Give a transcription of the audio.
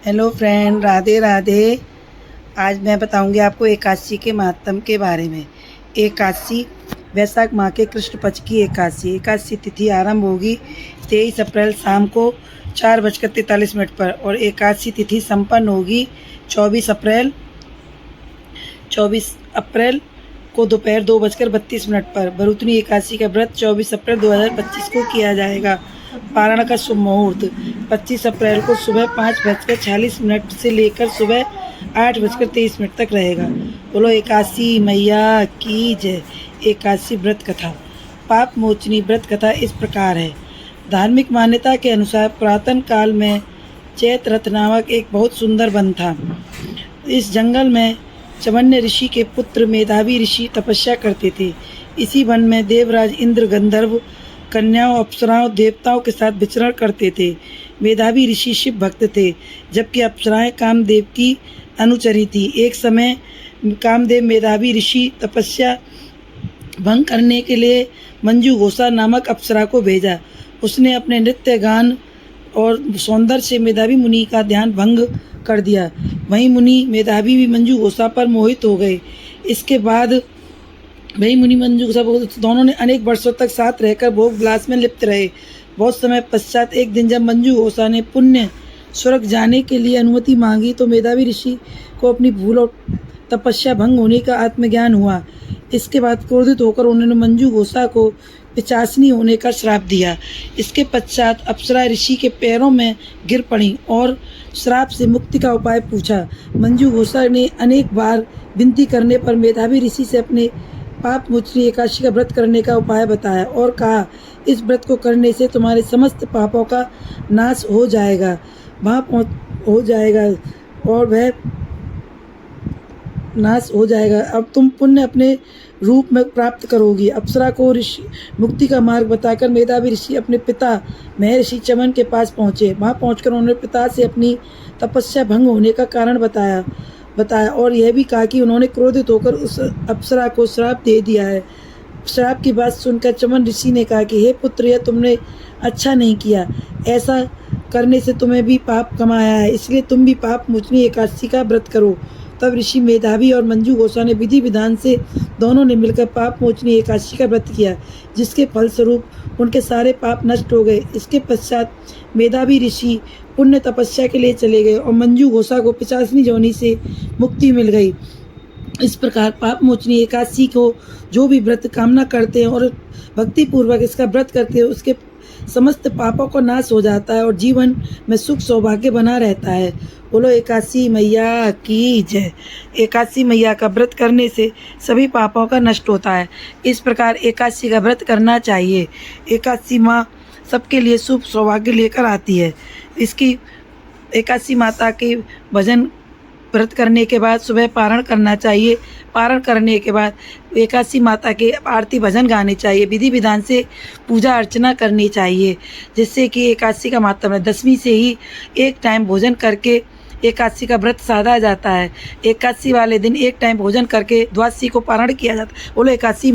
Hello friend, Radhe Radhe. आज मैं बताऊंगी आपको एकादशी के महात्म के बारे में। एकादशी वैशाख माह के कृष्ण पक्ष की एकादशी। एकादशी तिथि आरंभ होगी 23 अप्रैल शाम को 4:43 पर और एकादशी तिथि संपन्न होगी 24 अप्रैल को दोपहर 2:32 पर। भरुतनी एकादशी का व्रत 24 अप्रैल 2025 को किया जाएगा। पारण का शुभ मुहूर्त 25 अप्रैल को सुबह 5:46 से लेकर सुबह 8:23 तक रहेगा। बोलो एकादशी मैया की जय। एकादशी व्रत कथा। पाप मोचनी व्रत कथा इस प्रकार है। धार्मिक मान्यता के अनुसार पुरातन काल में चैत रथ नामक एक बहुत सुंदर वन था। इस जंगल में चमन्य ऋषि के पुत्र मेधावी ऋषि तपस्या करते थे। इसी वन में देवराज इंद्र गंधर्व कन्याओं अप्सराओं देवताओं के साथ विचरण करते थे। मेधावी ऋषि शिव भक्त थे, जबकि अप्सराएं कामदेव की अनुचरी थी। एक समय कामदेव मेधावी ऋषि तपस्या भंग करने के लिए मंजू घोषा नामक अप्सरा को भेजा। उसने अपने नृत्य गान और सौंदर्य से मेधावी मुनि का ध्यान भंग कर दिया। वहीं मुनि मेधावी भी मंजू घोषा पर मोहित हो गए। इसके बाद वही मुनि मंजू घोषा दोनों ने अनेक वर्षों तक साथ रहकर भोग विलास में लिप्त रहे। बहुत समय पश्चात एक दिन जब मंजू घोषा ने पुण्य स्वर्ग जाने के लिए अनुमति मांगी तो मेधावी ऋषि को अपनी भूल और तपस्या भंग होने का आत्मज्ञान हुआ। इसके बाद क्रोधित होकर उन्होंने मंजू घोषा को पिशाचिनी होने का श्राप दिया। इसके पश्चात अप्सरा ऋषि के पैरों में गिर पड़ी और श्राप से मुक्ति का उपाय पूछा। मंजू घोषा ने अनेक बार विनती करने पर मेधावी ऋषि से अपने पाप मोचनी एकादशी का व्रत करने का उपाय बताया और कहा, इस व्रत को करने से तुम्हारे समस्त पापों का नाश हो जाएगा और वह नाश हो जाएगा। अब तुम पुण्य अपने रूप में प्राप्त करोगी। अप्सरा को ऋषि मुक्ति का मार्ग बताकर मेधावी ऋषि अपने पिता महर्षि चमन के पास पहुँचे। वहाँ पहुँचकर उन्होंने पिता से अपनी तपस्या भंग होने का कारण बताया और यह भी कहा कि उन्होंने क्रोधित होकर उस अप्सरा को श्राप दे दिया है। श्राप की बात सुनकर चमन ऋषि ने कहा कि हे पुत्र, यह तुमने अच्छा नहीं किया। ऐसा करने से तुम्हें भी पाप कमाया है, इसलिए तुम भी पाप मोचनी एकादशी का व्रत करो। तब ऋषि मेधावी और मंजू घोषा ने विधि विधान से दोनों ने मिलकर पाप मोचनी एकादशी का व्रत किया, जिसके फलस्वरूप उनके सारे पाप नष्ट हो गए। इसके पश्चात मेधावी ऋषि पुण्य तपस्या के लिए चले गए और मंजू घोषा को पिशाचिनी योनि से मुक्ति मिल गई। इस प्रकार पाप मोचनी एकादशी को जो भी व्रत कामना करते हैं और भक्ति पूर्वक इसका व्रत करते हैं, उसके समस्त पापों का नाश हो जाता है और जीवन में सुख सौभाग्य बना रहता है। बोलो एकादशी मैया की जय। एकादशी मैया का व्रत करने से सभी पापों का नष्ट होता है। इस प्रकार एकादशी का व्रत करना चाहिए। एकादशी माँ सबके लिए शुभ सौभाग्य लेकर आती है। इसकी एकादशी माता के भजन व्रत करने के बाद सुबह पारण करना चाहिए। पारण करने के बाद एकादशी माता के आरती भजन गाने चाहिए। विधि विधान से पूजा अर्चना करनी चाहिए, जिससे कि एकादशी का महात्म है। 10वीं से ही एक टाइम भोजन करके एकादशी का व्रत साधा जाता है। एकादशी वाले दिन एक टाइम भोजन करके द्वादशी को पारण किया जाता है। बोलो एकादशी